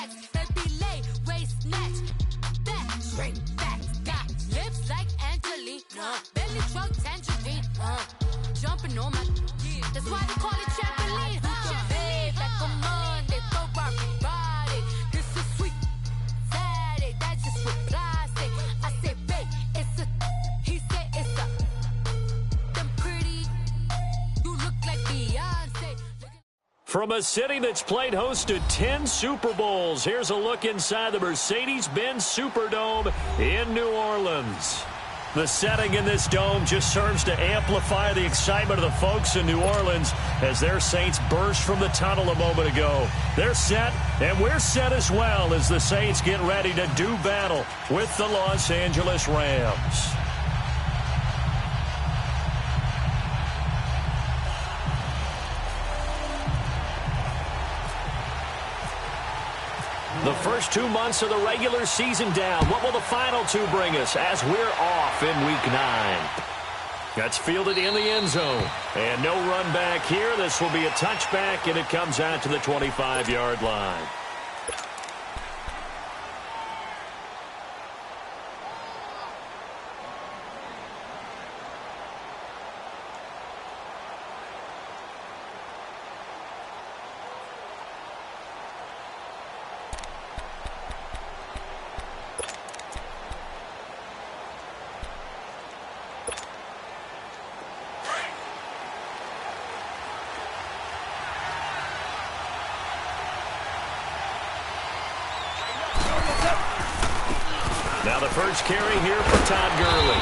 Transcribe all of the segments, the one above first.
facts. Baby lay, waist snatch. Back, straight facts. Got lips like Angelina. Belly truck tangerine. Jumping on my. That's why they call it trampoline. Babe, like a Monday, throw body. This is sweet. Saturday, that's just what plastic. I say, babe, it's a. He said it's a. Them pretty. You look like Beyonce. From a city that's played host to 10 Super Bowls, here's a look inside the Mercedes-Benz Superdome in New Orleans. The setting in this dome just serves to amplify the excitement of the folks in New Orleans as their Saints burst from the tunnel a moment ago. They're set, and we're set as well as the Saints get ready to do battle with the Los Angeles Rams. The first 2 months of the regular season down. What will the final two bring us as we're off in Week 9? That's fielded in the end zone. And no run back here. This will be a touchback, and it comes out to the 25-yard line. Now the first carry here for Todd Gurley.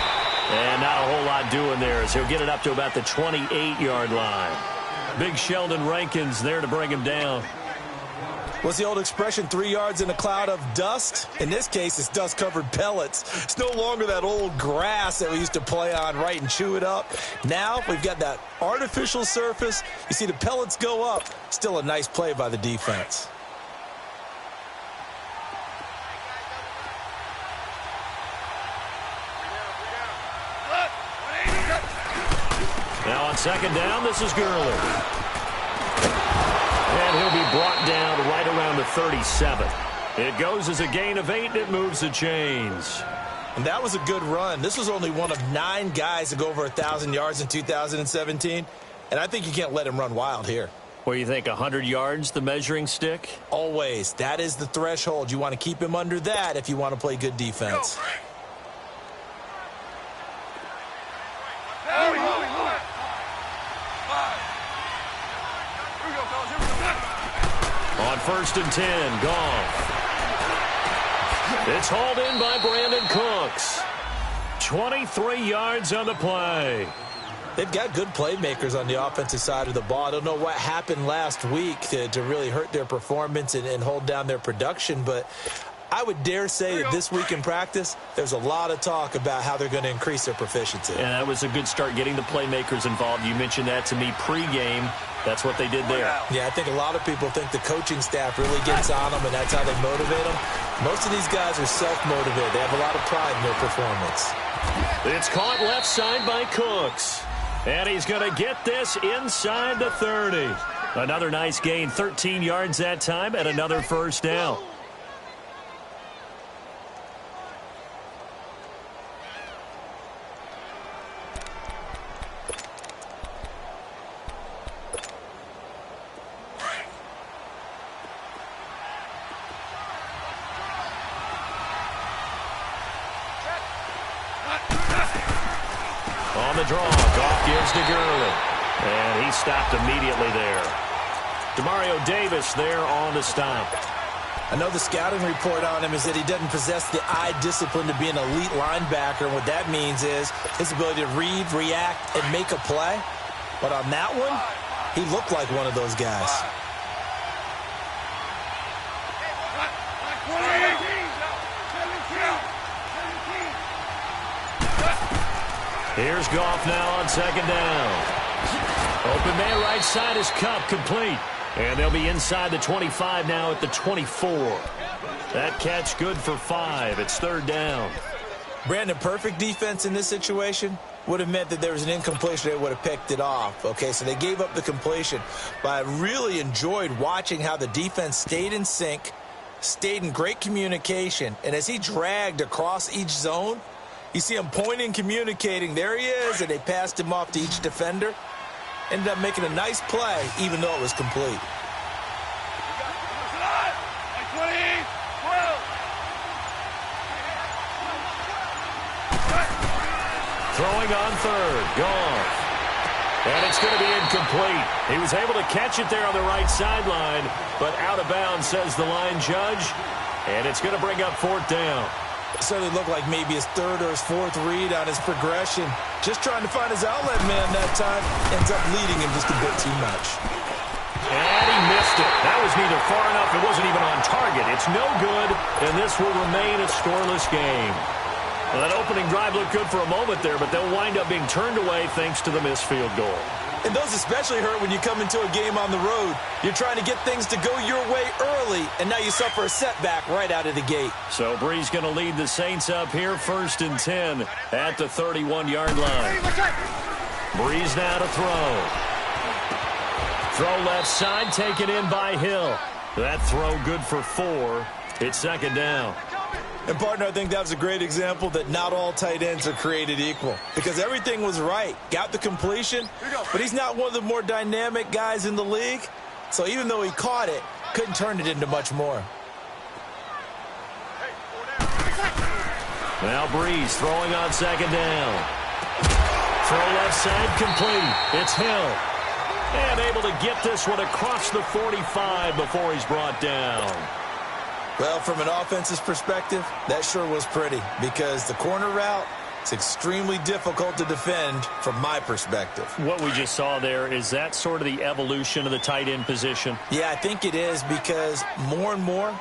And not a whole lot doing there as he'll get it up to about the 28-yard line. Big Sheldon Rankins there to bring him down. What's the old expression, 3 yards in a cloud of dust? In this case, it's dust-covered pellets. It's no longer that old grass that we used to play on, right, and chew it up. Now we've got that artificial surface. You see the pellets go up. Still a nice play by the defense. Now on second down, this is Gurley. And he'll be brought down right around the 37. It goes as a gain of 8, and it moves the chains. And that was a good run. This was only one of 9 guys to go over 1,000 yards in 2017. And I think you can't let him run wild here. What do you think, 100 yards, the measuring stick? Always. That is the threshold. You want to keep him under that if you want to play good defense. On 1st and 10, Goff. It's hauled in by Brandon Cooks. 23 yards on the play. They've got good playmakers on the offensive side of the ball. I don't know what happened last week to really hurt their performance and hold down their production, but I would dare say that this week in practice, there's a lot of talk about how they're going to increase their proficiency. And that was a good start getting the playmakers involved. You mentioned that to me pregame. That's what they did there. Yeah, I think a lot of people think the coaching staff really gets on them, and that's how they motivate them. Most of these guys are self-motivated. They have a lot of pride in their performance. It's caught left side by Cooks. And he's going to get this inside the 30. Another nice gain, 13 yards that time, and another first down. On the draw, Goff gives to Gurley. And he stopped immediately there. Demario Davis there on the stop. I know the scouting report on him is that he doesn't possess the eye discipline to be an elite linebacker. And what that means is his ability to read, react, and make a play. But on that one, he looked like one of those guys. Here's Goff now on second down. Open man right side is Kupp, complete. And they'll be inside the 25 now at the 24. That catch good for 5. It's third down. Brandon, perfect defense in this situation would have meant that there was an incompletion. They would have picked it off. Okay, so they gave up the completion. But I really enjoyed watching how the defense stayed in sync, stayed in great communication, and as he dragged across each zone, you see him pointing, communicating. There he is, and they passed him off to each defender. Ended up making a nice play, even though it was complete. Throwing on third, gone. And it's going to be incomplete. He was able to catch it there on the right sideline, but out of bounds, says the line judge. And it's going to bring up fourth down. It certainly looked like maybe his third or his fourth read on his progression. Just trying to find his outlet man that time. Ends up leading him just a bit too much. And he missed it. That was neither far enough. It wasn't even on target. It's no good, and this will remain a scoreless game. Well, that opening drive looked good for a moment there, but they'll wind up being turned away thanks to the missed field goal. And those especially hurt when you come into a game on the road. You're trying to get things to go your way early, and now you suffer a setback right out of the gate. So Brees going to lead the Saints up here, 1st and 10 at the 31-yard line. Brees now to throw. Throw left side, taken in by Hill. That throw good for 4. It's 2nd down. And, partner, I think that was a great example that not all tight ends are created equal. Because everything was right. Got the completion, but he's not one of the more dynamic guys in the league. So even though he caught it, couldn't turn it into much more. Now Brees throwing on 2nd down. Throw left side complete. It's Hill. And able to get this one across the 45 before he's brought down. Well, from an offensive perspective, that sure was pretty because the corner route is extremely difficult to defend from my perspective. What we just saw there, is that sort of the evolution of the tight end position? Yeah, I think it is because more and more,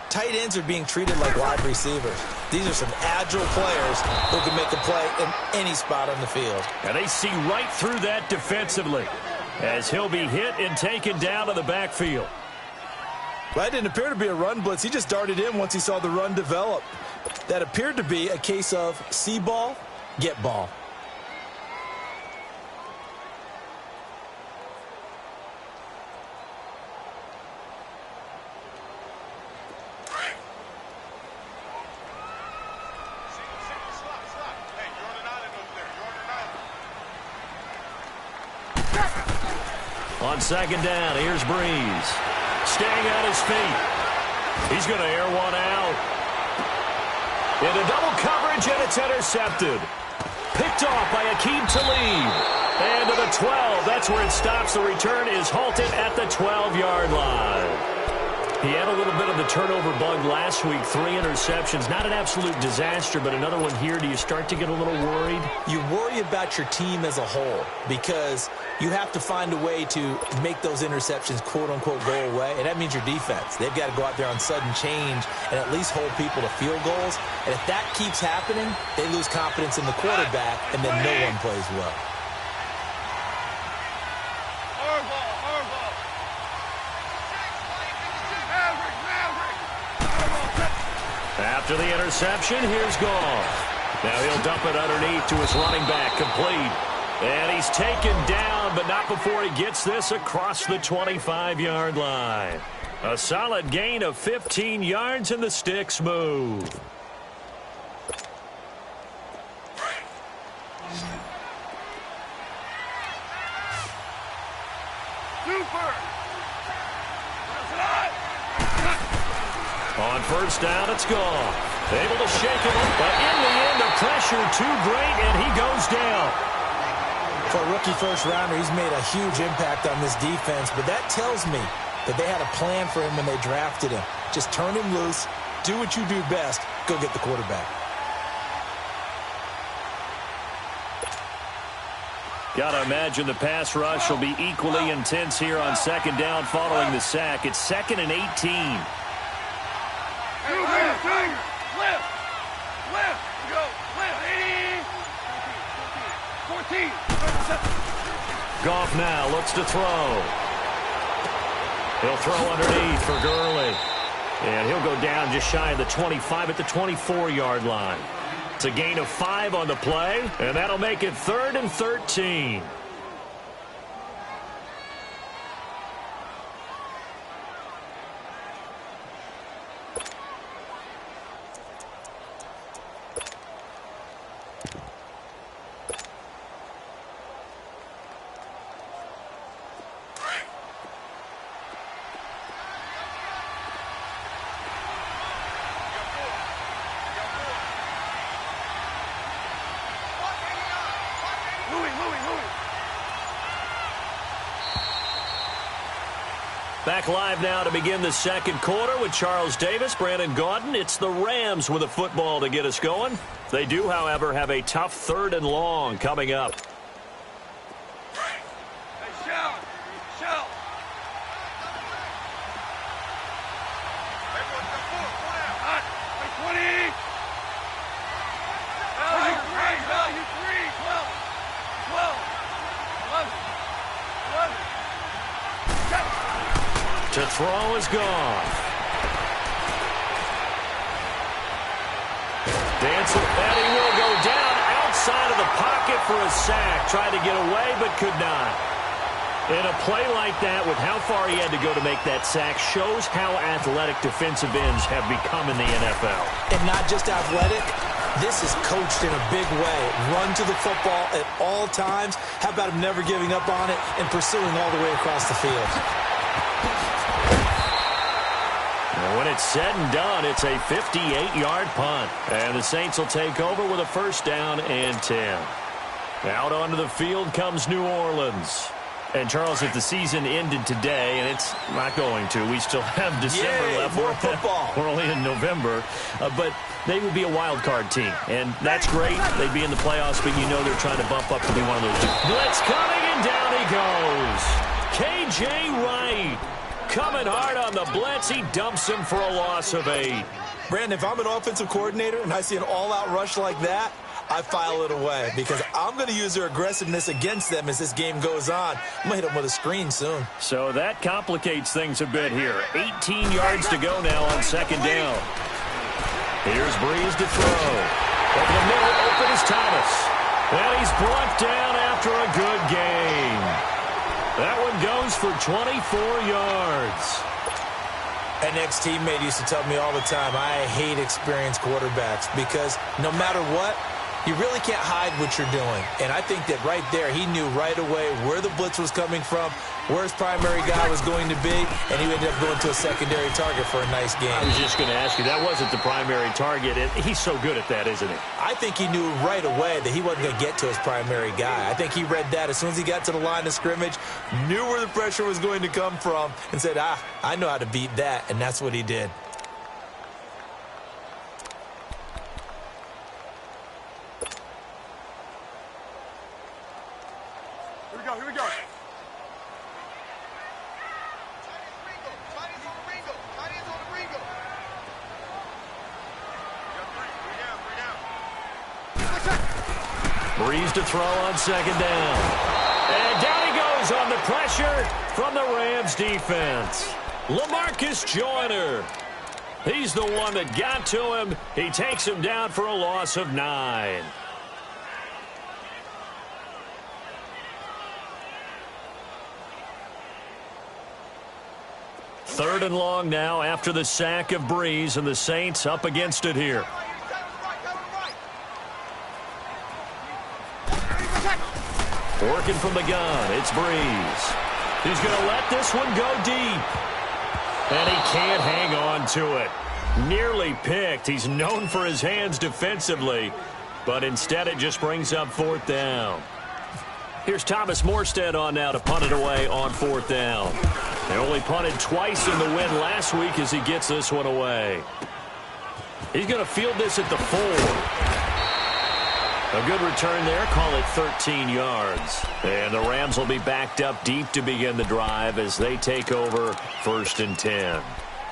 tight ends are being treated like wide receivers. These are some agile players who can make a play in any spot on the field. And they see right through that defensively as he'll be hit and taken down to the backfield. Well, that didn't appear to be a run blitz. He just darted in once he saw the run develop. That appeared to be a case of see ball, get ball. On 2nd down, here's Brees. Staying on his feet. He's going to air one out. Into double coverage, and it's intercepted. Picked off by Aqib Talib. And to the 12. That's where it stops. The return is halted at the 12-yard line. He had a little bit of the turnover bug last week. 3 interceptions. Not an absolute disaster, but another one here. Do you start to get a little worried? You worry about your team as a whole because you have to find a way to make those interceptions, quote-unquote, go away, and that means your defense. They've got to go out there on sudden change and at least hold people to field goals. And if that keeps happening, they lose confidence in the quarterback, and then no one plays well. After the interception, here's Goff. Now he'll dump it underneath to his running back, complete. And he's taken down, but not before he gets this across the 25-yard line. A solid gain of 15 yards, and the sticks move. On 1st down, it's Goff. Able to shake him up, but in the end, the pressure too great, and he goes down. For a rookie first-rounder, he's made a huge impact on this defense, but that tells me that they had a plan for him when they drafted him. Just turn him loose, do what you do best, go get the quarterback. Got to imagine the pass rush will be equally intense here on 2nd down following the sack. It's 2nd and 18. Goff now looks to throw. He'll throw underneath for Gurley. And he'll go down just shy of the 25 at the 24-yard line. It's a gain of 5 on the play, and that'll make it 3rd and 13. Back live now to begin the second quarter with Charles Davis, Brandon Gaudin. It's the Rams with a football to get us going. They do, however, have a tough 3rd and long coming up. To throw is gone. Dancer, and he will go down outside of the pocket for a sack. Tried to get away, but could not. And a play like that, with how far he had to go to make that sack, shows how athletic defensive ends have become in the NFL. And not just athletic. This is coached in a big way. Run to the football at all times. How about him never giving up on it and pursuing all the way across the field? When it's said and done, it's a 58-yard punt. And the Saints will take over with a 1st down and 10. Out onto the field comes New Orleans. And, Charles, if the season ended today, and it's not going to, we still have December left. More football. We're only in November. But they would be a wild card team. And that's great. They'd be in the playoffs, but you know they're trying to bump up to be one of those teams. Blitz coming, and down he goes. K.J. Wright. Coming hard on the blitz. He dumps him for a loss of 8. Brandon, if I'm an offensive coordinator and I see an all-out rush like that, I file it away because I'm going to use their aggressiveness against them as this game goes on. I'm going to hit them with a screen soon. So that complicates things a bit here. 18 yards to go now on 2nd down. Here's Breeze to throw. Over the middle, open is Thomas. And he's brought down after a good game. That one goes for 24 yards. An ex-teammate used to tell me all the time, I hate experienced quarterbacks because no matter what, you really can't hide what you're doing. And I think that right there, he knew right away where the blitz was coming from, where his primary guy was going to be, and he ended up going to a secondary target for a nice game. I was just going to ask you, that wasn't the primary target. He's so good at that, isn't he? I think he knew right away that he wasn't going to get to his primary guy. I think he read that as soon as he got to the line of scrimmage, knew where the pressure was going to come from, and said, I know how to beat that, and that's what he did. Here we go. Breeze to throw on 2nd down. And down he goes on the pressure from the Rams defense. LaMarcus Joyner. He's the one that got to him. He takes him down for a loss of 9. Third and long now after the sack of Breeze, and the Saints up against it here. Working from the gun, it's Breeze. He's going to let this one go deep. And he can't hang on to it. Nearly picked. He's known for his hands defensively, but instead it just brings up 4th down. Here's Thomas Morstead on now to punt it away on 4th down. They only punted twice in the win last week as he gets this one away. He's going to field this at the 4. A good return there. Call it 13 yards. And the Rams will be backed up deep to begin the drive as they take over 1st and 10.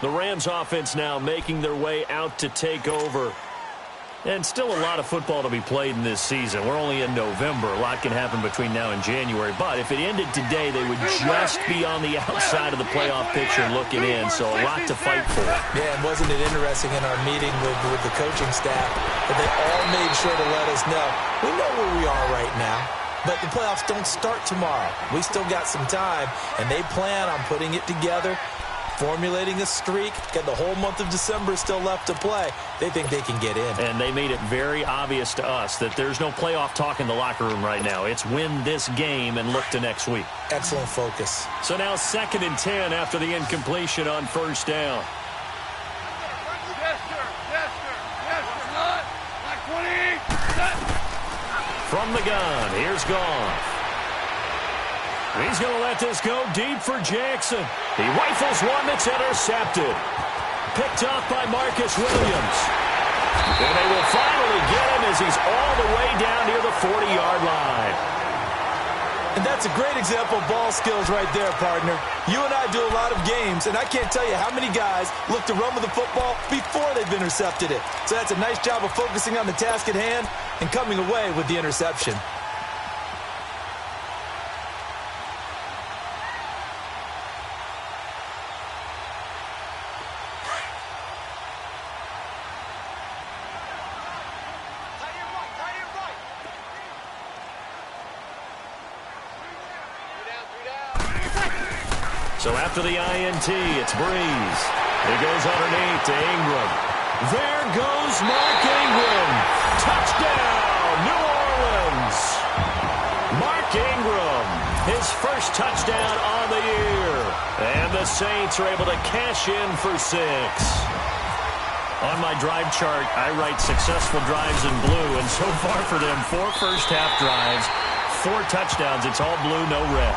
The Rams offense now making their way out to take over. And still a lot of football to be played in this season. We're only in November. A lot can happen between now and January. But if it ended today, they would just be on the outside of the playoff picture looking in. So a lot to fight for. Yeah, and wasn't it interesting in our meeting with the coaching staff that they all made sure to let us know, we know where we are right now. But the playoffs don't start tomorrow. We still got some time, and they plan on putting it together, formulating a streak, got the whole month of December still left to play. They think they can get in. And they made it very obvious to us that there's no playoff talk in the locker room right now. It's win this game and look to next week. Excellent focus. So now 2nd and 10 after the incompletion on 1st down. From the gun, here's Goff. He's going to let this go deep for Jackson. He rifles one that's intercepted. Picked off by Marcus Williams. And they will finally get him as he's all the way down near the 40-yard line. And that's a great example of ball skills right there, partner. You and I do a lot of games, and I can't tell you how many guys look to run with the football before they've intercepted it. So that's a nice job of focusing on the task at hand and coming away with the interception. So after the INT, it's Breeze. He goes underneath to Ingram. There goes Mark Ingram. Touchdown, New Orleans. Mark Ingram, his first touchdown on the year. And the Saints are able to cash in for 6. On my drive chart, I write successful drives in blue, and so far for them, 4 first-half drives, 4 touchdowns. It's all blue, no red.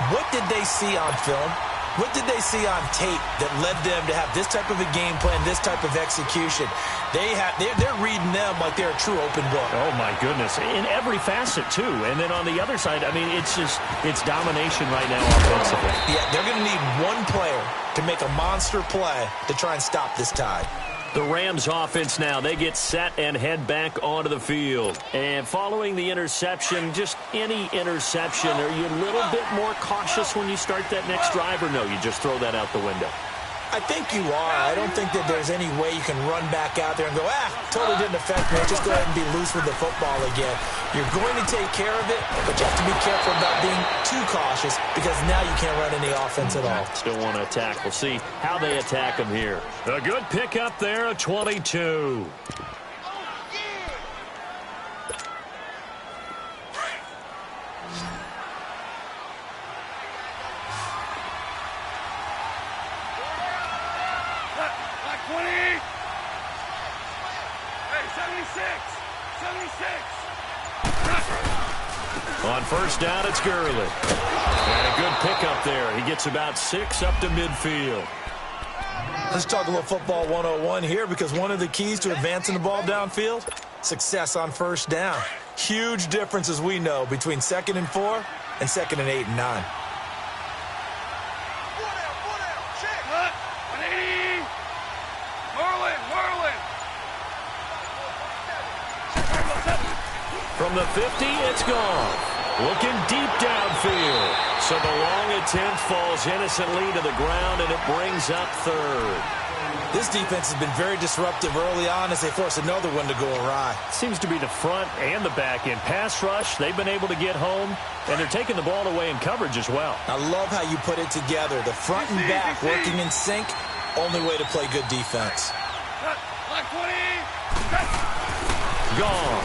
What did they see on film? What did they see on tape that led them to have this type of a game plan, this type of execution? They're reading them like they're a true open book. Oh, my goodness. In every facet, too. And then on the other side, I mean, it's domination right now offensively. Yeah, they're going to need one player to make a monster play to try and stop this tide. The Rams offense now, they get set and head back onto the field. And following the interception, just any interception, are you a little bit more cautious when you start that next drive, or no, you just throw that out the window? I think you are. I don't think that there's any way you can run back out there and go, totally didn't affect me. Just go ahead and be loose with the football again. You're going to take care of it, but you have to be careful about being too cautious because now you can't run any offense at all. Still want to attack. We'll see how they attack him here. A good pick up there, a 22. On first down, it's Gurley. And a good pickup there. He gets about 6 up to midfield. Let's talk a little football 101 here because one of the keys to advancing the ball downfield, success on first down. Huge difference, as we know, between 2nd and 4 and 2nd and 8 and 9. From the 50, it's gone. Looking deep downfield. So the long attempt falls innocently to the ground, and it brings up 3rd. This defense has been very disruptive early on as they force another one to go awry. Seems to be the front and the back end. Pass rush, they've been able to get home, and they're taking the ball away in coverage as well. I love how you put it together. The front and back working in sync, only way to play good defense. Gone.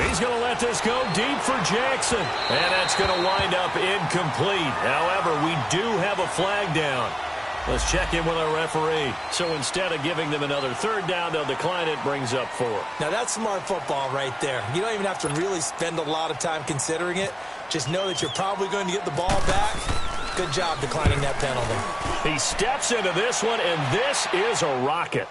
He's going to let this go deep for Jackson. And that's going to wind up incomplete. However, we do have a flag down. Let's check in with our referee. So instead of giving them another 3rd down, they'll decline it, brings up 4. Now that's smart football right there. You don't even have to really spend a lot of time considering it. Just know that you're probably going to get the ball back. Good job declining that penalty. He steps into this one, and this is a rocket.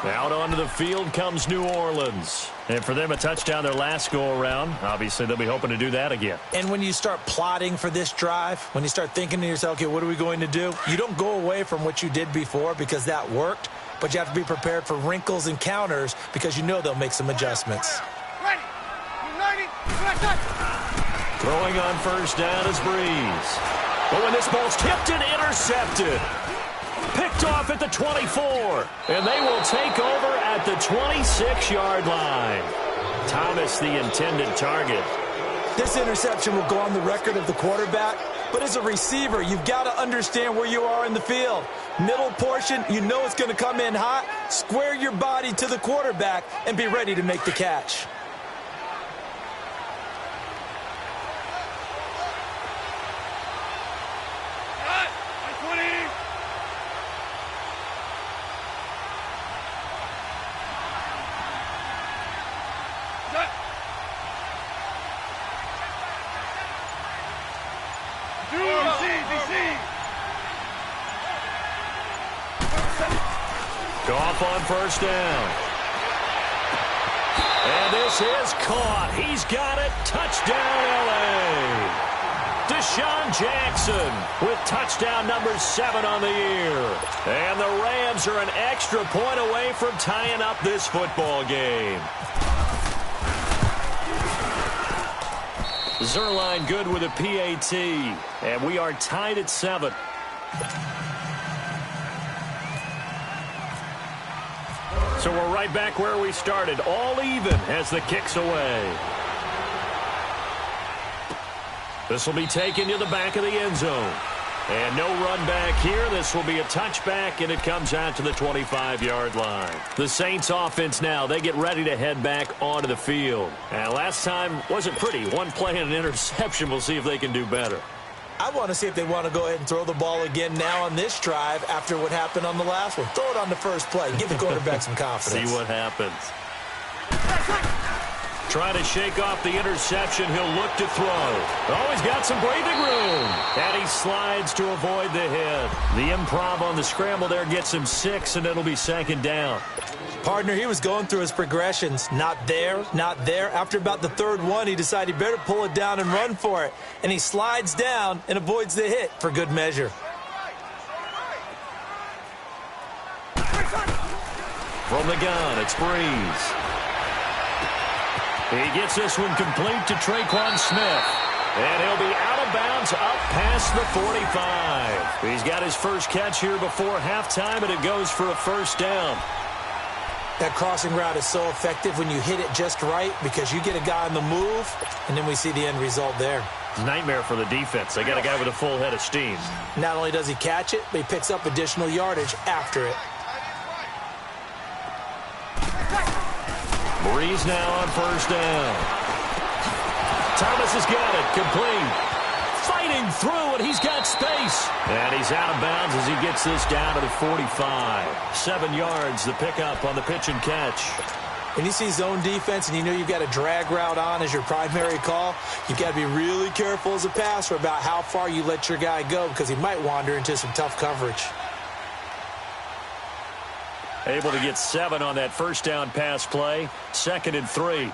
Out onto the field comes New Orleans. And for them, a touchdown their last go-around. Obviously, they'll be hoping to do that again. And when you start plotting for this drive, when you start thinking to yourself, okay, what are we going to do? You don't go away from what you did before because that worked, but you have to be prepared for wrinkles and counters because you know they'll make some adjustments. Throwing on first down is Breeze. Oh, and this ball's tipped and intercepted. Picked off at the 24, and they will take over at the 26-yard line. Thomas, the intended target. This interception will go on the record of the quarterback, but as a receiver, you've got to understand where you are in the field. Middle portion, you know it's going to come in hot. Square your body to the quarterback and be ready to make the catch. Goff on first down. And this is caught. He's got it. Touchdown, L.A. Deshaun Jackson with touchdown number 7 on the year. And the Rams are an extra point away from tying up this football game. Zerline good with a PAT. And we are tied at 7. So we're right back where we started. All even as the kick's away. This will be taken to the back of the end zone. And no run back here. This will be a touchback, and it comes out to the 25-yard line. The Saints offense now, they get ready to head back onto the field. And last time wasn't pretty. One play and an interception. We'll see if they can do better. I want to see if they want to go ahead and throw the ball again now on this drive after what happened on the last one. Throw it on the first play. Give the quarterback some confidence. See what happens. Trying to shake off the interception. He'll look to throw. Oh, he's got some breathing room. And he slides to avoid the hit. The improv on the scramble there gets him 6, and it'll be second down. Partner, he was going through his progressions. Not there, not there. After about the third one, he decided he better pull it down and run for it. And he slides down and avoids the hit for good measure. From the gun, it's Breeze. He gets this one complete to Traquan Smith. And he'll be out of bounds up past the 45. He's got his first catch here before halftime, and it goes for a first down. That crossing route is so effective when you hit it just right because you get a guy on the move, and then we see the end result there. Nightmare for the defense. They got a guy with a full head of steam. Not only does he catch it, but he picks up additional yardage after it. Breeze now on first down. Thomas has got it. Complete. Fighting through, and he's got space. And he's out of bounds as he gets this down to the 45. 7 yards, the pickup on the pitch and catch. When you see zone defense and you know you've got a drag route on as your primary call, you've got to be really careful as a passer about how far you let your guy go because he might wander into some tough coverage. Able to get 7 on that first down pass play. 2nd and 3.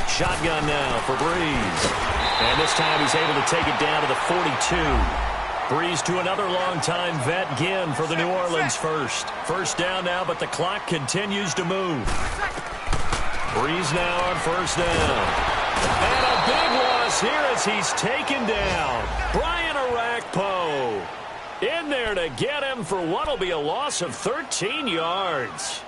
Shotgun now for Breeze. And this time he's able to take it down to the 42. Breeze to another long-time vet, Ginn for the New Orleans first. First down now, but the clock continues to move. Breeze now on first down. And a big loss here as he's taken down. Brian Arakpo in there to get him for what will be a loss of 13 yards.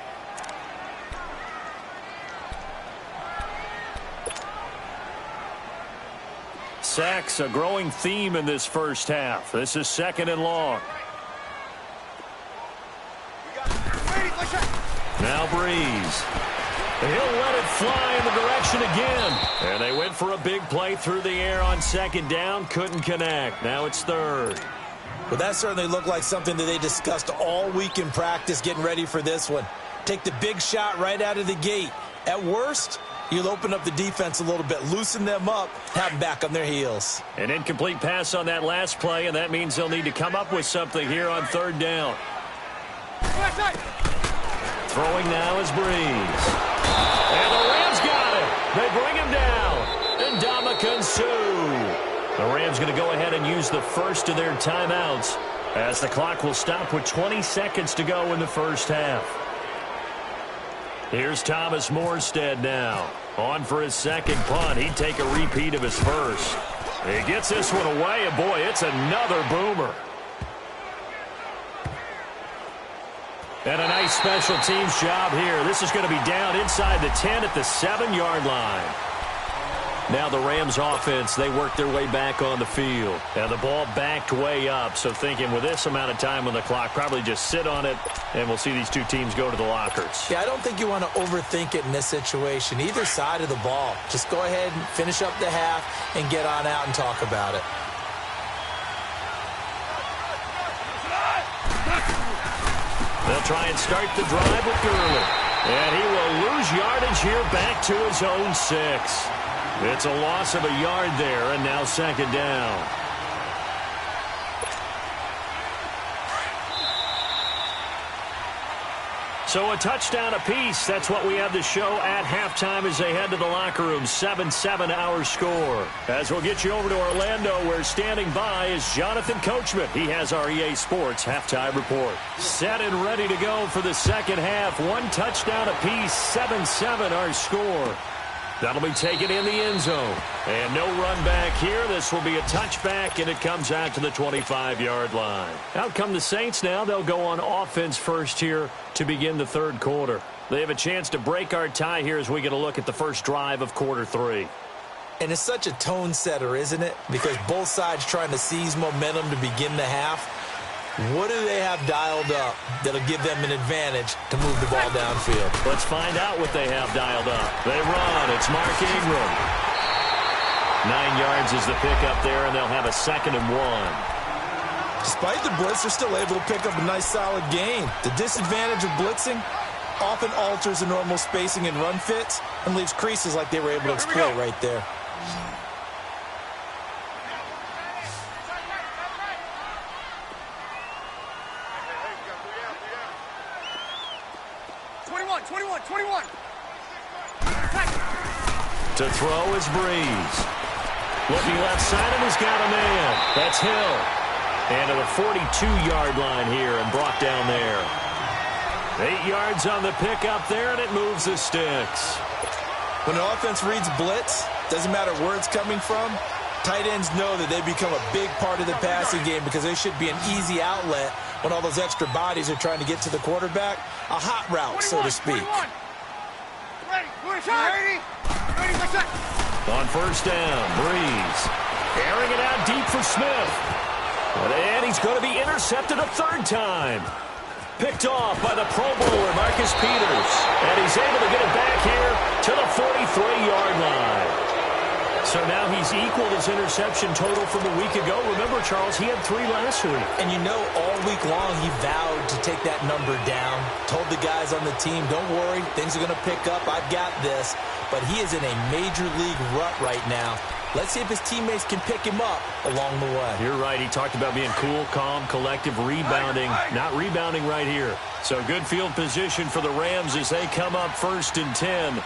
Sacks, a growing theme in this first half. This is 2nd and long. Now Breeze. He'll let it fly in the direction again. And they went for a big play through the air on 2nd down. Couldn't connect. Now it's 3rd. Well, that certainly looked like something that they discussed all week in practice getting ready for this one. Take the big shot right out of the gate. At worst, you'll open up the defense a little bit, loosen them up, have them back on their heels. An incomplete pass on that last play, and that means they'll need to come up with something here on 3rd down. Throwing now is Breeze. And the Rams got it. They bring him down. And Ndamukong Suh. The Rams going to go ahead and use the first of their timeouts as the clock will stop with 20 seconds to go in the first half. Here's Thomas Morstead now. On for his 2nd punt. He'd take a repeat of his first. He gets this one away, and boy, it's another boomer. And a nice special teams job here. This is going to be down inside the 10 at the 7-yard line. Now the Rams offense, they work their way back on the field. And the ball backed way up. So thinking with this amount of time on the clock, probably just sit on it, and we'll see these two teams go to the lockers. Yeah, I don't think you want to overthink it in this situation. Either side of the ball. Just go ahead and finish up the half and get on out and talk about it. They'll try and start the drive with Gurley. And he will lose yardage here back to his own 6. It's a loss of a yard there, and now 2nd down. So a touchdown apiece. That's what we have to show at halftime as they head to the locker room. 7-7 our score. As we'll get you over to Orlando, where standing by is Jonathan Coachman. He has our EA Sports halftime report. Set and ready to go for the second half. One touchdown apiece. 7-7 our score. That'll be taken in the end zone. And no run back here. This will be a touchback, and it comes out to the 25-yard line. Out come the Saints now. They'll go on offense first here to begin the third quarter. They have a chance to break our tie here as we get a look at the first drive of quarter three. And it's such a tone setter, isn't it? Because both sides trying to seize momentum to begin the half. What do they have dialed up that'll give them an advantage to move the ball downfield? Let's find out what they have dialed up. They run. It's Mark Ingram. 9 yards is the pickup there, and they'll have a 2nd and 1. Despite the blitz, they're still able to pick up a nice, solid gain. The disadvantage of blitzing often alters the normal spacing and run fits and leaves creases like they were able to exploit right there. To throw is Breeze. Looking left side, and he's got a man. That's Hill. And to the 42-yard line here and brought down there. 8 yards on the pickup there, and it moves the sticks. When an offense reads blitz, doesn't matter where it's coming from, tight ends know that they become a big part of the passing game because they should be an easy outlet when all those extra bodies are trying to get to the quarterback. A hot route, so to speak. On first down, Breeze. Airing it out deep for Smith. And he's going to be intercepted a third time. Picked off by the Pro Bowler, Marcus Peters. And he's able to get it back here to the 43-yard line. So now he's equaled his interception total from a week ago. Remember, Charles, he had 3 last week. And you know, all week long he vowed to take that number down. Told the guys on the team, don't worry, things are going to pick up. I've got this. But he is in a major league rut right now. Let's see if his teammates can pick him up along the way. You're right. He talked about being cool, calm, collective, rebounding. Not rebounding right here. So good field position for the Rams as they come up 1st and 10.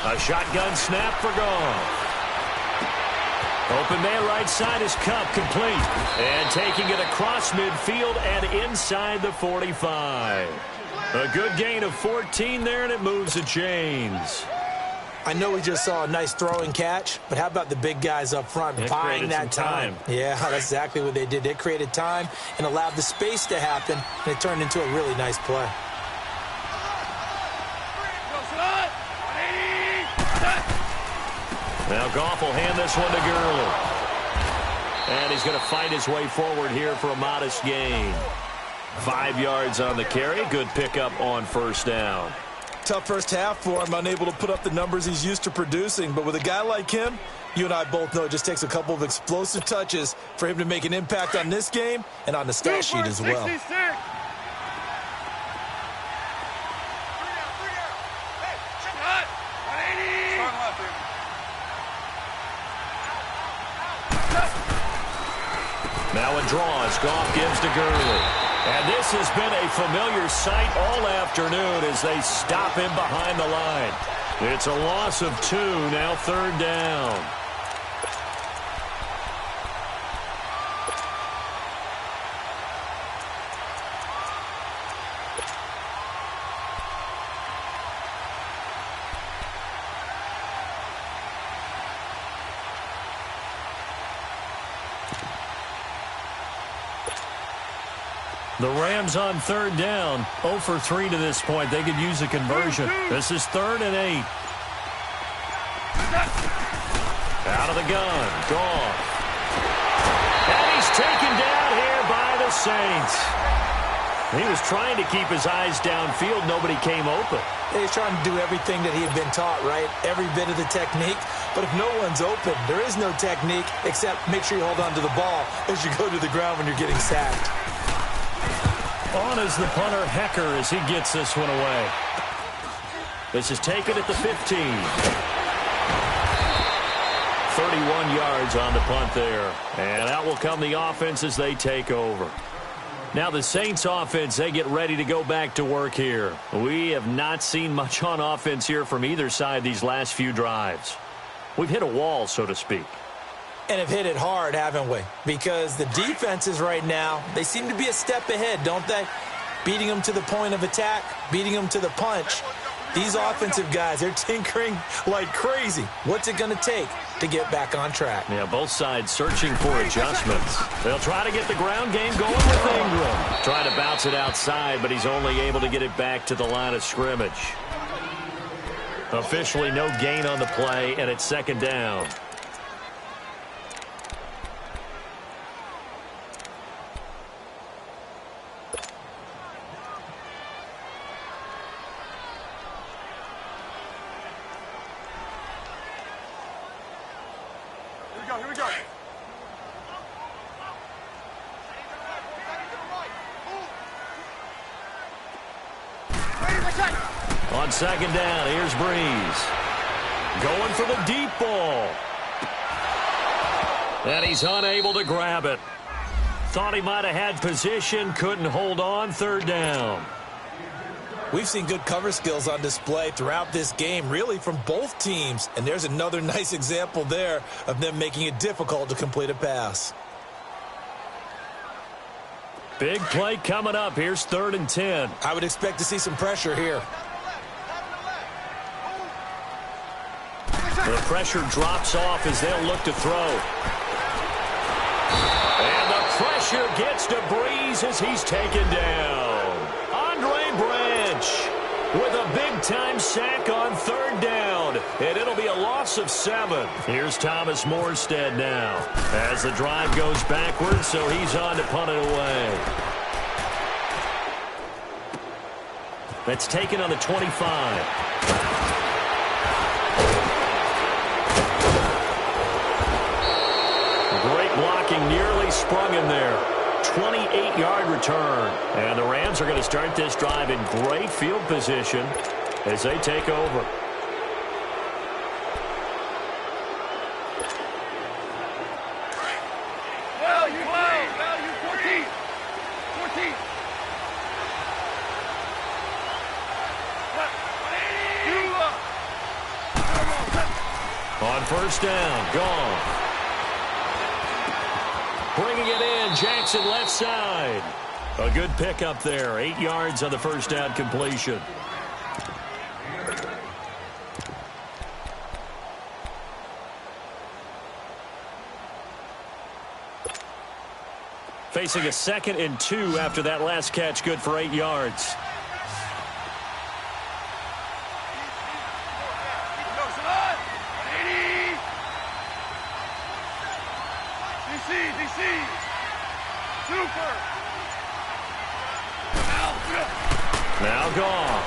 A shotgun snap for Goff. Open man right side is Cup, complete. And taking it across midfield and inside the 45. A good gain of 14 there, and it moves the chains. I know we just saw a nice throwing catch, but how about the big guys up front buying that time? Yeah, that's exactly what they did. They created time and allowed the space to happen, and it turned into a really nice play. Now Goff will hand this one to Gurley. And he's going to fight his way forward here for a modest gain. 5 yards on the carry. Good pickup on first down. Tough first half for him, unable to put up the numbers he's used to producing. But with a guy like him, you and I both know it just takes a couple of explosive touches for him to make an impact on this game and on the stat sheet as well. Now a draw as Goff gives to Gurley. And this has been a familiar sight all afternoon as they stop him behind the line. It's a loss of 2, now 3rd down. The Rams on 3rd down, 0 for 3 to this point. They could use a conversion. This is 3rd and 8. Out of the gun, Goff. And he's taken down here by the Saints. He was trying to keep his eyes downfield. Nobody came open. He's trying to do everything that he had been taught, right? Every bit of the technique. But if no one's open, there is no technique except make sure you hold on to the ball as you go to the ground when you're getting sacked. On is the punter, Hecker, as he gets this one away. This is taken at the 15. 31 yards on the punt there. And out will come the offense as they take over. Now the Saints offense, they get ready to go back to work here. We have not seen much on offense here from either side these last few drives. We've hit a wall, so to speak. And have hit it hard, haven't we? Because the defenses right now, they seem to be a step ahead, don't they? Beating them to the point of attack, beating them to the punch. These offensive guys, they're tinkering like crazy. What's it going to take to get back on track? Yeah, both sides searching for adjustments. They'll try to get the ground game going with Ingram. Try to bounce it outside, but he's only able to get it back to the line of scrimmage. Officially no gain on the play, and it's second down. Here we go. On second down, here's Breeze. Going for the deep ball. And he's unable to grab it. Thought he might have had position, couldn't hold on, third down. We've seen good cover skills on display throughout this game, really from both teams. And there's another nice example there of them making it difficult to complete a pass. Big play coming up. Here's 3rd and 10. I would expect to see some pressure here. The pressure drops off as they'll look to throw. And the pressure gets to Breeze as he's taken down. Andre Branch with a big-time sack on 3rd down. And it'll be a loss of 7. Here's Thomas Morstead now as the drive goes backwards, so he's on to punt it away. That's taken on the 25. Great blocking, nearly sprung in there. 28-yard return. And the Rams are going to start this drive in great field position as they take over. Value 14. 14. On first down, gone. Bringing it in, Jackson left side. A good pickup there, 8 yards on the first down completion. Facing a 2nd and 2 after that last catch, good for 8 yards. DC. Super. Now Goff.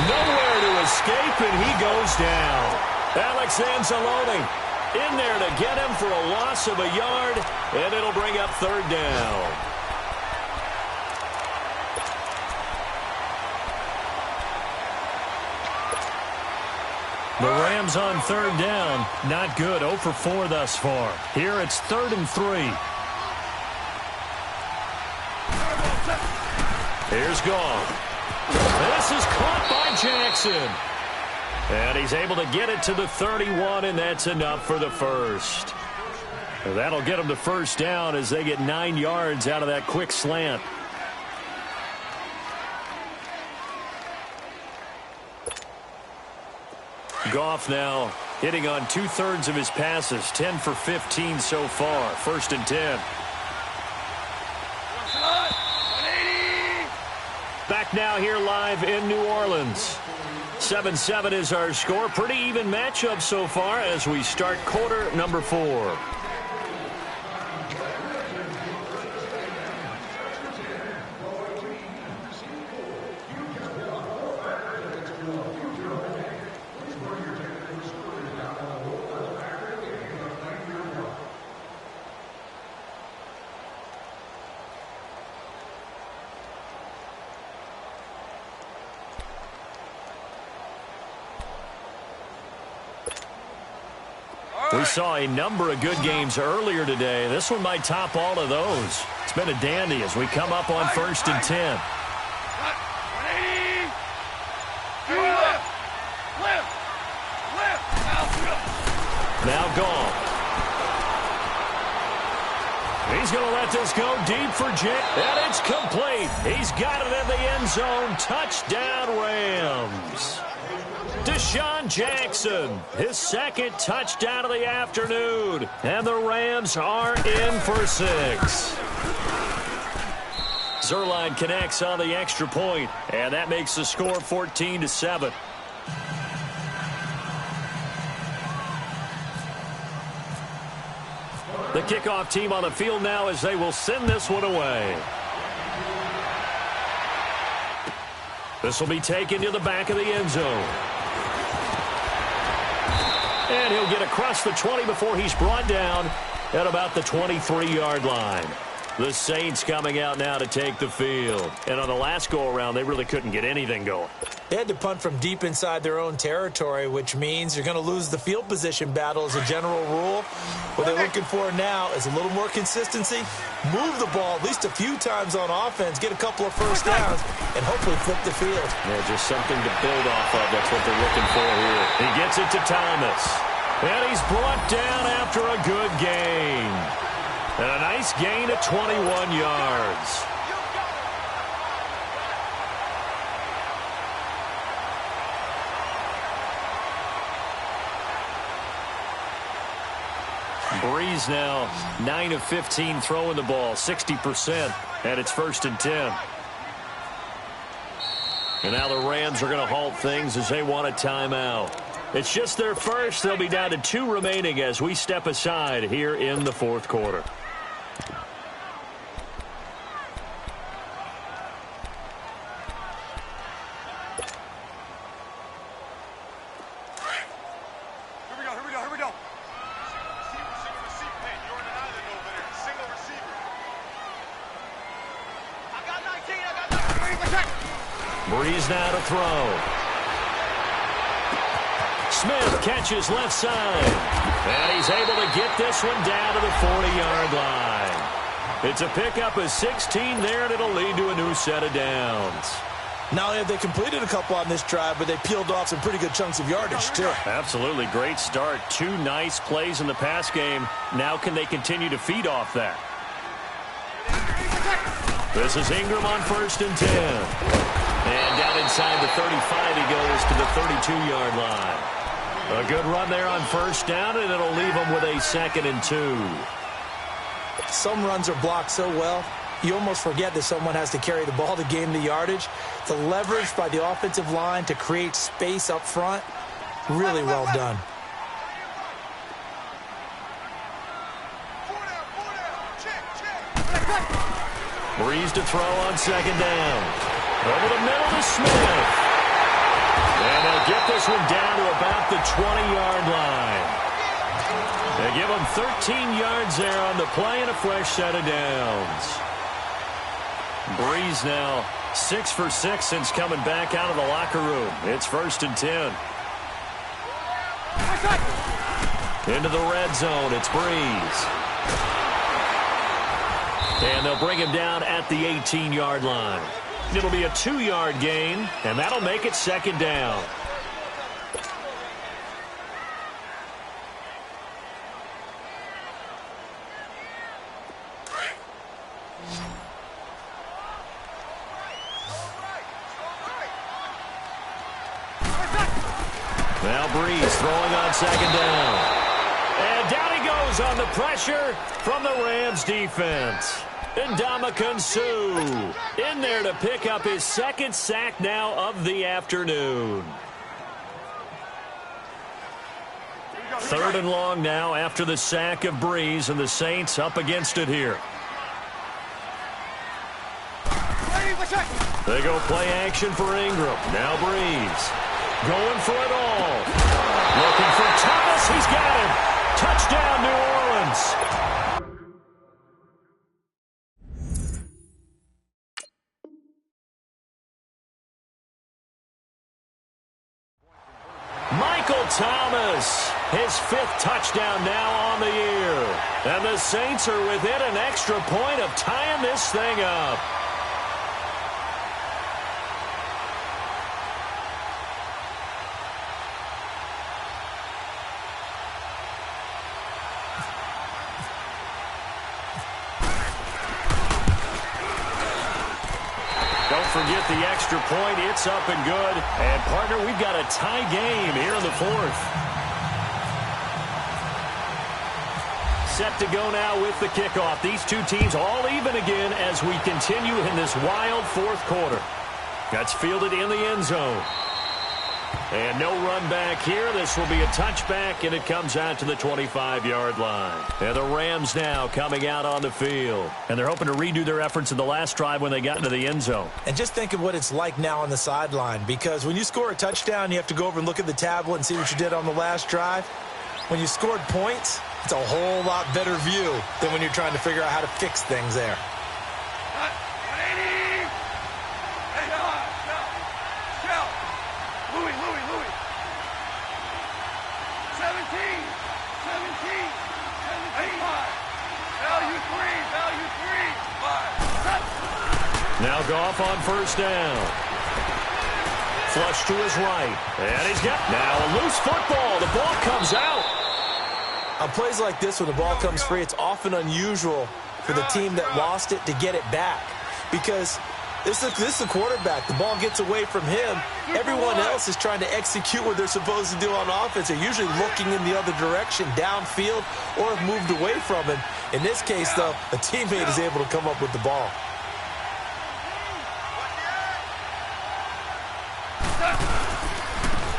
Nowhere to escape, and he goes down. Alex Anzalone in there to get him for a loss of a yard, and it'll bring up 3rd down. The Rams on 3rd down, not good, 0 for 4 thus far. Here it's 3rd and 3. Here's Goff. This is caught by Jackson. And he's able to get it to the 31, and that's enough for the first. That'll get them to first down as they get 9 yards out of that quick slant. Goff now hitting on 2/3 of his passes, 10 for 15 so far. 1st and 10. Back now here live in New Orleans. 7-7 is our score. Pretty even matchup so far as we start quarter number 4. We saw a number of good games earlier today. This one might top all of those. It's been a dandy as we come up on 1st and 10. 180. Do lift. Now gone. He's going to let this go deep for Jake. And it's complete. He's got it in the end zone. Touchdown, Rams. Deshaun Jackson, his second touchdown of the afternoon. And the Rams are in for 6. Zerline connects on the extra point, and that makes the score 14-7. The kickoff team on the field now as they will send this one away. This will be taken to the back of the end zone. And he'll get across the 20 before he's brought down at about the 23-yard line. The Saints coming out now to take the field. And on the last go-around, they really couldn't get anything going. They had to punt from deep inside their own territory, which means you're going to lose the field position battle as a general rule. What they're looking for now is a little more consistency, move the ball at least a few times on offense, get a couple of first downs, and hopefully flip the field. Yeah, just something to build off of. That's what they're looking for here. He gets it to Thomas. And he's brought down after a good gain. And a nice gain of 21 yards. Breeze now 9 of 15 throwing the ball, 60%, and it's 1st and 10. And now the Rams are going to halt things as they want a timeout. It's just their first. They'll be down to 2 remaining as we step aside here in the 4th quarter. Here we go. Receiver, man. You're on an island over there. Single receiver. I got 19. Breeze now to throw. Smith catches left side. And he's able to get this one down to the 40-yard line. It's a pickup of 16 there, and it'll lead to a new set of downs. Not only have they completed a couple on this drive, but they peeled off some pretty good chunks of yardage, too. Absolutely. Great start. 2 nice plays in the pass game. Now can they continue to feed off that? This is Ingram on 1st and 10. And down inside the 35, he goes to the 32-yard line. A good run there on 1st down, and it'll leave him with a 2nd and 2. Some runs are blocked so well, you almost forget that someone has to carry the ball to gain the yardage. The leverage by the offensive line to create space up front, really well done. Breeze to throw on 2nd down. Over the middle to Smith. And they'll get this one down to about the 20-yard line. They give him 13 yards there on the play and a fresh set of downs. Breeze now 6 for 6 since coming back out of the locker room. It's 1st and 10. Into the red zone. It's Breeze. And they'll bring him down at the 18-yard line. It'll be a 2-yard gain, and that'll make it 2nd down. Now Breeze throwing on 2nd down. And down he goes on the pressure from the Rams defense. Ndamukong Suh in there to pick up his 2nd sack now of the afternoon. 3rd and long now after the sack of Breeze, and the Saints up against it here. They go play action for Ingram. Now Breeze going for it all. Looking for Thomas. He's got him. Touchdown, New Orleans. Mike Michael Thomas, his 5th touchdown now on the year. And the Saints are within an extra point of tying this thing up. Don't forget the extra point. It's up and good. And, partner, we've got a tie game here in the 4th. Set to go now with the kickoff. These two teams all even again as we continue in this wild 4th quarter. That's fielded in the end zone. And no run back here. This will be a touchback, and it comes out to the 25-yard line. And the Rams now coming out on the field. And they're hoping to redo their efforts in the last drive when they got into the end zone. And just think of what it's like now on the sideline, because when you score a touchdown, you have to go over and look at the tablet and see what you did on the last drive. When you scored points, it's a whole lot better view than when you're trying to figure out how to fix things there. Now Goff on first down. Flush to his right. And he's got now a loose football. The ball comes out. On plays like this, when the ball comes free, it's often unusual for the team that lost it to get it back. Because this is the quarterback. The ball gets away from him. Everyone else is trying to execute what they're supposed to do on offense. They're usually looking in the other direction, downfield, or have moved away from him. In this case, though, a teammate is able to come up with the ball.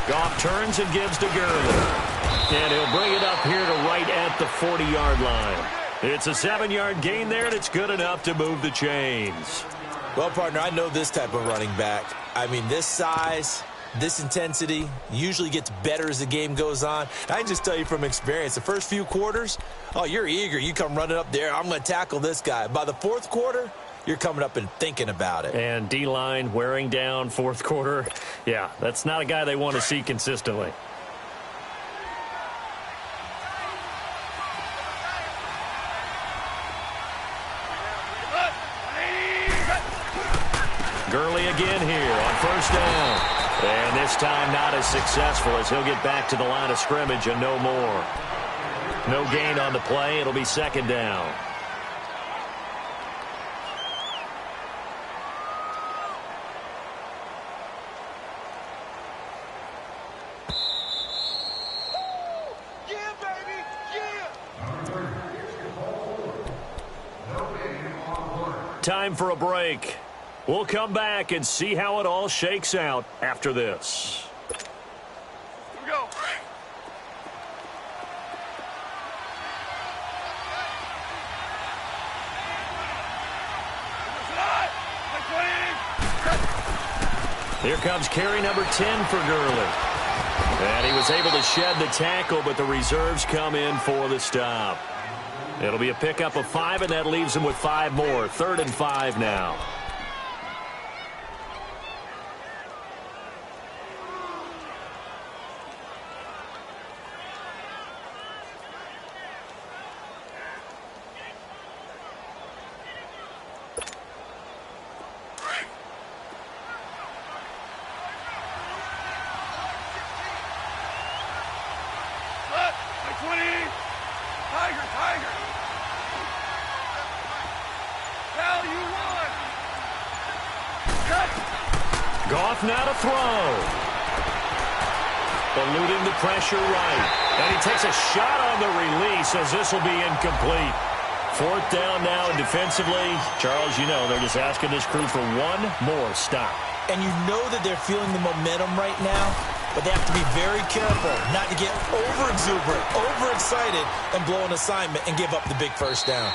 Goff turns and gives to Gurley. And he'll bring it up here to right at the 40-yard line. It's a 7-yard gain there, and it's good enough to move the chains. Well, partner, I know this type of running back. I mean, this size, this intensity usually gets better as the game goes on. I can just tell you from experience, the first few quarters, oh, you're eager. You come running up there, I'm going to tackle this guy. By the 4th quarter, you're coming up and thinking about it. And D-line wearing down 4th quarter. Yeah, that's not a guy they want to see consistently. Gurley again here on first down. And this time not as successful as he'll get back to the line of scrimmage and no more. No gain on the play. It'll be 2nd down. Time for a break. We'll come back and see how it all shakes out after this. Here we go. Here comes carry number 10 for Gurley. And he was able to shed the tackle, but the reserves come in for the stop. It'll be a pickup of 5, and that leaves him with 5 more. 3rd and 5 now. Goff now to throw. Eluding the pressure right. And he takes a shot on the release as this will be incomplete. 4th down now, and defensively, Charles, you know, they're just asking this crew for one more stop. And you know that they're feeling the momentum right now, but they have to be very careful not to get over-exuberant, overexcited, and blow an assignment and give up the big first down.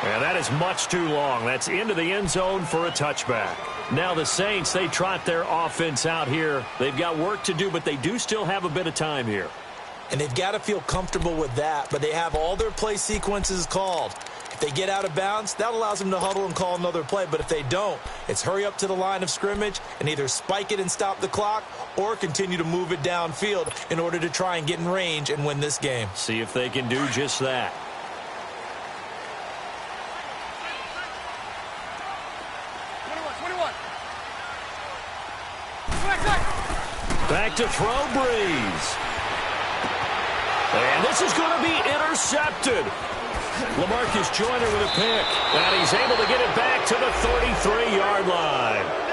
And that is much too long. That's into the end zone for a touchback. Now the Saints, they trot their offense out here. They've got work to do, but they do still have a bit of time here. And they've got to feel comfortable with that, but they have all their play sequences called. If They get out of bounds, that allows them to huddle and call another play. But if they don't, it's hurry up to the line of scrimmage and either spike it and stop the clock or continue to move it downfield in order to try and get in range and win this game. See if they can do just that. Back to throw, Breeze. And this is going to be intercepted. LaMarcus Joyner with a pick. And he's able to get it back to the 33-yard line.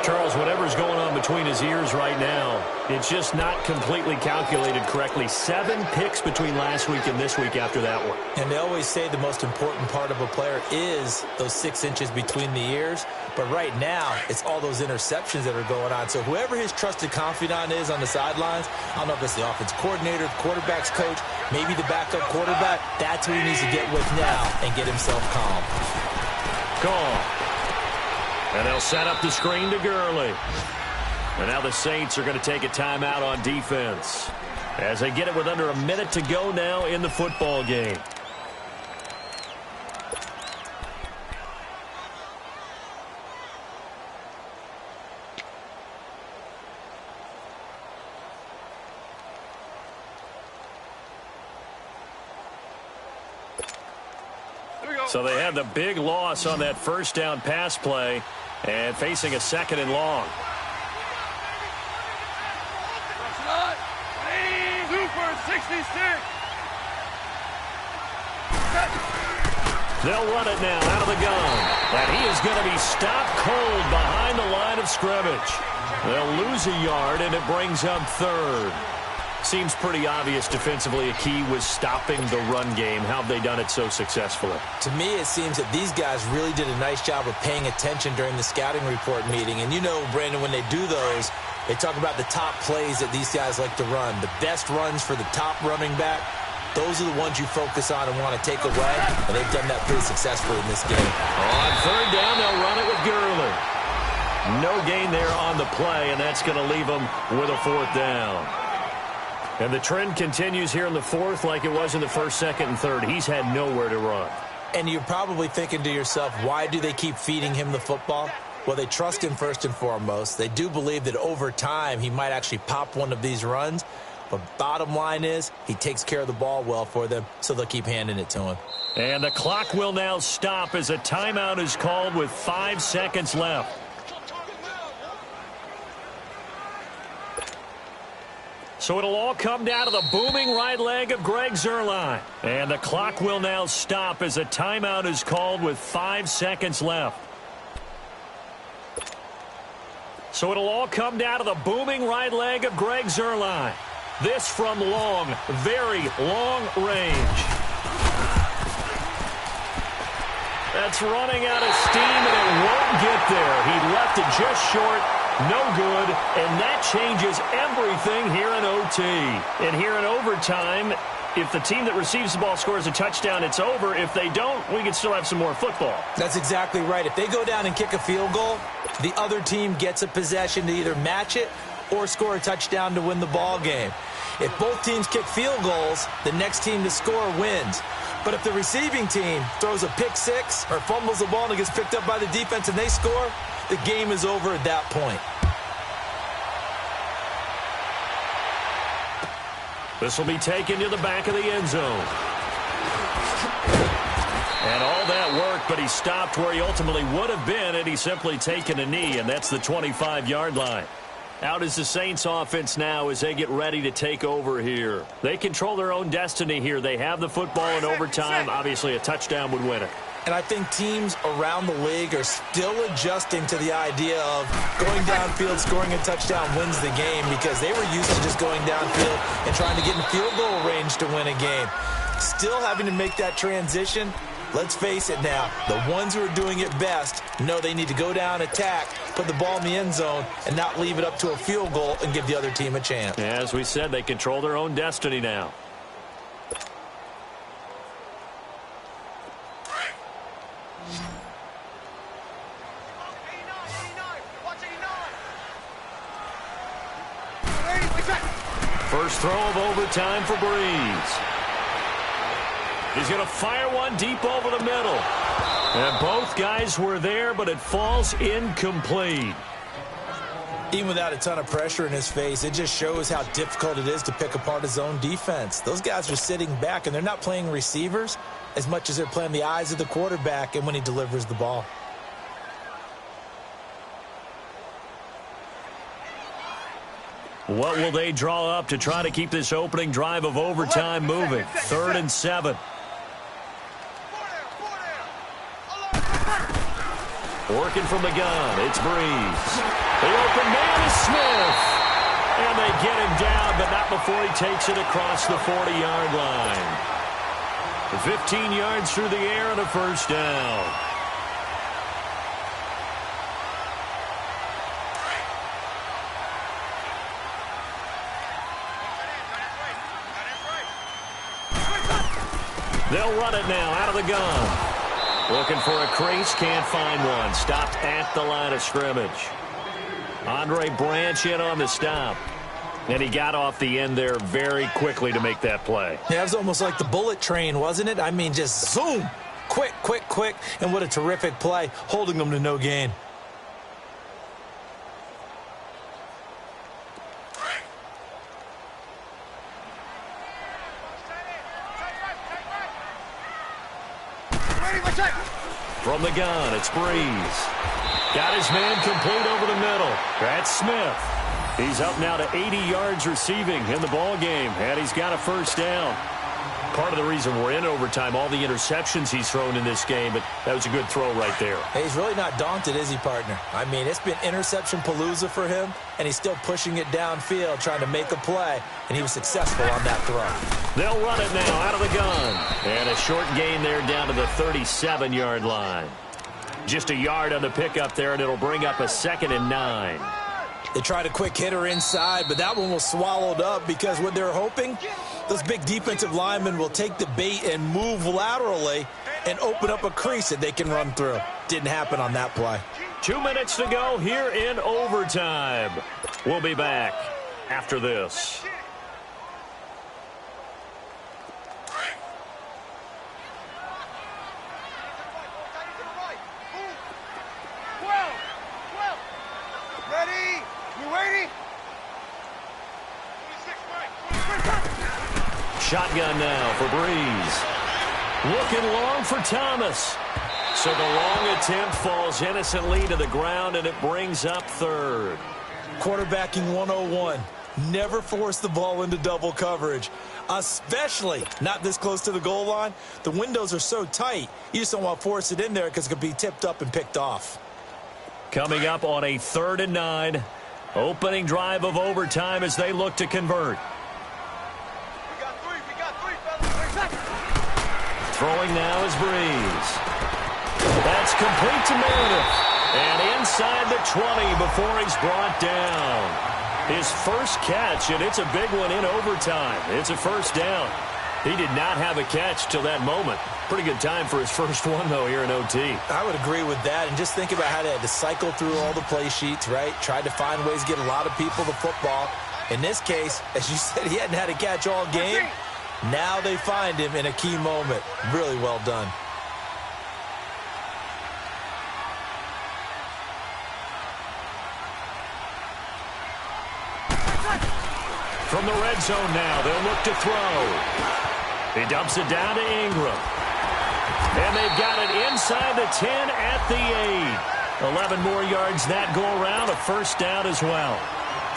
Charles, whatever's going on between his ears right now, it's just not completely calculated correctly. 7 picks between last week and this week after that one. And they always say the most important part of a player is those 6 inches between the ears. But right now, it's all those interceptions that are going on. So whoever his trusted confidant is on the sidelines, I don't know if it's the offense coordinator, the quarterback's coach, maybe the backup quarterback, that's who he needs to get with now and get himself calm. Gone. And they'll set up the screen to Gurley. And now the Saints are going to take a timeout on defense as they get it with under a minute to go now in the football game. So they had the big loss on that first down pass play and facing a 2nd and long. Super 66. They'll run it now out of the gun. And he is going to be stopped cold behind the line of scrimmage. They'll lose a yard, and it brings up 3rd. Seems pretty obvious defensively a key was stopping the run game. How have they done it so successfully? To me, it seems that these guys really did a nice job of paying attention during the scouting report meeting. And you know, Brandon, when they do those, they talk about the top plays that these guys like to run. The best runs for the top running back, those are the ones you focus on and want to take away. And they've done that pretty successfully in this game. On 3rd down, they'll run it with Gurley. No gain there on the play, and that's going to leave them with a 4th down. And the trend continues here in the 4th like it was in the 1st, 2nd, and 3rd. He's had nowhere to run. And you're probably thinking to yourself, why do they keep feeding him the football? Well, they trust him first and foremost. They do believe that over time he might actually pop one of these runs. But bottom line is he takes care of the ball well for them, so they'll keep handing it to him. And the clock will now stop as a timeout is called with 5 seconds left. So it'll all come down to the booming right leg of Greg Zuerlein. And the clock will now stop as a timeout is called with 5 seconds left. So it'll all come down to the booming right leg of Greg Zuerlein. This from long, very long range. That's running out of steam, and it won't get there. He left it just short. No good, and that changes everything here in OT. And here in overtime, if the team that receives the ball scores a touchdown, it's over. If they don't, we can still have some more football. That's exactly right. If they go down and kick a field goal, the other team gets a possession to either match it or score a touchdown to win the ball game. If both teams kick field goals, the next team to score wins. But if the receiving team throws a pick six or fumbles the ball and it gets picked up by the defense and they score, the game is over at that point. This will be taken to the back of the end zone. And all that work, but he stopped where he ultimately would have been had he simply taken a knee, and that's the 25-yard line. Out is the Saints offense now as they get ready to take over here. They control their own destiny here. They have the football in overtime. Obviously, a touchdown would win it. And I think teams around the league are still adjusting to the idea of going downfield, scoring a touchdown wins the game, because they were used to just going downfield and trying to get in field goal range to win a game. Still having to make that transition. Let's face it now, the ones who are doing it best know they need to go down, attack, put the ball in the end zone, and not leave it up to a field goal and give the other team a chance. As we said, they control their own destiny now. First throw of overtime for Breeze. He's going to fire one deep over the middle. And both guys were there, but it falls incomplete. Even without a ton of pressure in his face, it just shows how difficult it is to pick apart his own defense. Those guys are sitting back, and they're not playing receivers as much as they're playing the eyes of the quarterback and when he delivers the ball. What will they draw up to try to keep this opening drive of overtime moving? 3rd and 7. Working from the gun, it's Breeze. The open man is Smith. And they get him down, but not before he takes it across the 40-yard line. 15 yards through the air and a first down. They'll run it now out of the gun. Looking for a crease, can't find one. Stopped at the line of scrimmage. Andre Branch in on the stop. And he got off the end there very quickly to make that play. Yeah, it was almost like the bullet train, wasn't it? I mean, just zoom. Quick, quick, quick. And what a terrific play, holding them to no gain. From the gun, it's Breeze. Got his man complete over the middle. That's Smith. He's up now to 80 yards receiving in the ball game, and he's got a first down. Part of the reason we're in overtime, all the interceptions he's thrown in this game, but that was a good throw right there. Hey, he's really not daunted, is he, partner? I mean, it's been interception palooza for him, and he's still pushing it downfield, trying to make a play, and he was successful on that throw. They'll run it now out of the gun. And a short gain there down to the 37-yard line. Just a yard on the pickup there, and it'll bring up a 2nd and 9. They tried a quick hitter inside, but that one was swallowed up because what they're hoping, those big defensive linemen will take the bait and move laterally and open up a crease that they can run through. Didn't happen on that play. 2 minutes to go here in overtime. We'll be back after this. Shotgun now for Breeze. Looking long for Thomas. So the long attempt falls innocently to the ground, and it brings up 3rd. Quarterbacking 101. Never force the ball into double coverage, especially not this close to the goal line. The windows are so tight, you just don't want to force it in there because it could be tipped up and picked off. Coming up on a 3rd and 9. Opening drive of overtime as they look to convert. Throwing now is Breeze. That's complete to Meredith. And inside the 20 before he's brought down. His first catch, and it's a big one in overtime. It's a first down. He did not have a catch till that moment. Pretty good time for his first one, though, here in OT. I would agree with that. And just think about how they had to cycle through all the play sheets, right? Tried to find ways to get a lot of people the football. In this case, as you said, he hadn't had a catch all game. Now they find him in a key moment. Really well done. From the red zone now, they'll look to throw. He dumps it down to Ingram. And they've got it inside the 10 at the 8. 11 more yards that go around, a first down as well.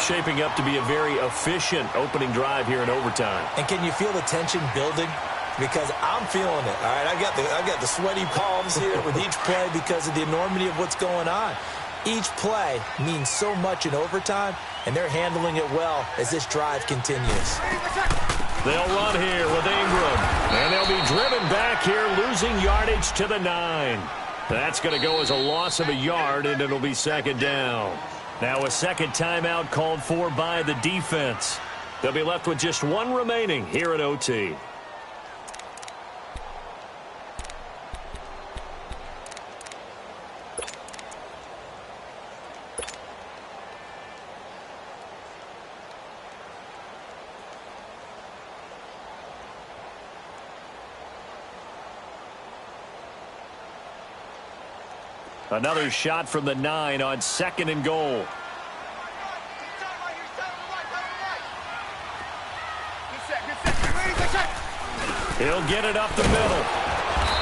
Shaping up to be a very efficient opening drive here in overtime. And can you feel the tension building? Because I'm feeling it. All right, I've got the sweaty palms here with each play because of the enormity of what's going on. Each play means so much in overtime, and they're handling it well as this drive continues. They'll run here with Ingram, and they'll be driven back here, losing yardage to the 9. That's going to go as a loss of a yard, and it'll be second down. Now a second timeout called for by the defense. They'll be left with just one remaining here at OT. Another shot from the 9 on 2nd and goal. He'll get it up the middle.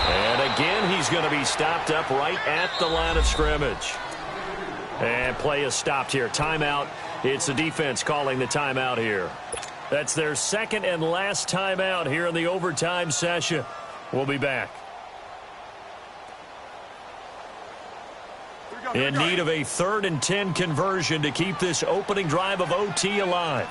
And again, he's going to be stopped up right at the line of scrimmage. And play is stopped here. Timeout. It's the defense calling the timeout here. That's their second and last timeout here in the overtime session. We'll be back. In need of a 3rd and 10 conversion to keep this opening drive of OT alive.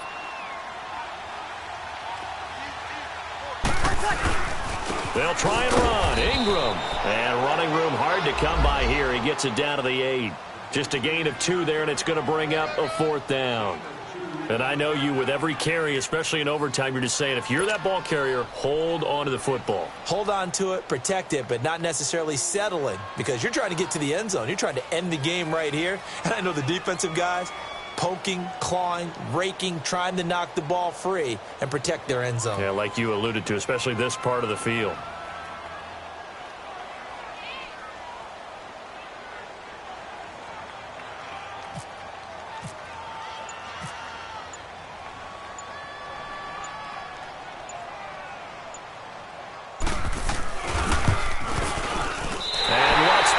They'll try and run. Ingram. And running room hard to come by here. He gets it down to the 8. Just a gain of 2 there, and it's going to bring up a 4th down. And I know you, with every carry, especially in overtime, you're just saying, if you're that ball carrier, hold on to the football. Hold on to it, protect it, but not necessarily settling, because you're trying to get to the end zone. You're trying to end the game right here. And I know the defensive guys poking, clawing, raking, trying to knock the ball free and protect their end zone. Yeah, like you alluded to, especially this part of the field.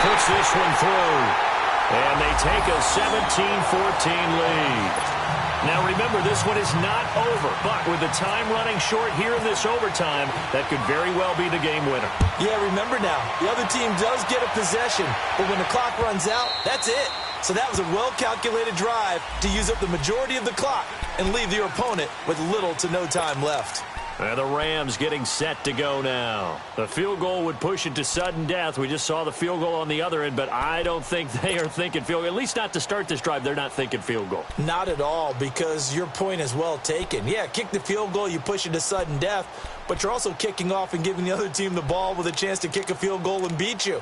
Puts this one through. And they take a 17-14 lead. Now remember, this one is not over, but with the time running short here in this overtime, that could very well be the game winner. Yeah, remember now, the other team does get a possession, but when the clock runs out, that's it. So that was a well-calculated drive to use up the majority of the clock and leave your opponent with little to no time left. And the Rams getting set to go now. The field goal would push it to sudden death. We just saw the field goal on the other end, but I don't think they are thinking field goal. At least not to start this drive. They're not thinking field goal. Not at all, because your point is well taken. Yeah, kick the field goal, you push it to sudden death, but you're also kicking off and giving the other team the ball with a chance to kick a field goal and beat you.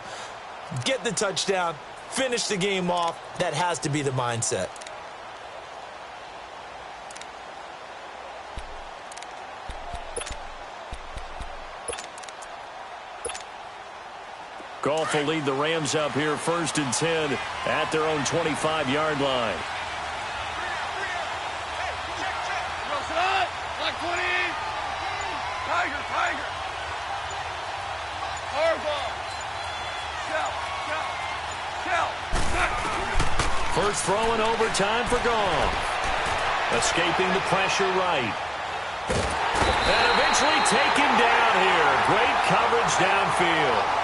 Get the touchdown, finish the game off. That has to be the mindset. Goff will lead the Rams up here 1st and 10 at their own 25-yard line. First throw in overtime for Goff. Escaping the pressure right. And eventually taken down here. Great coverage downfield.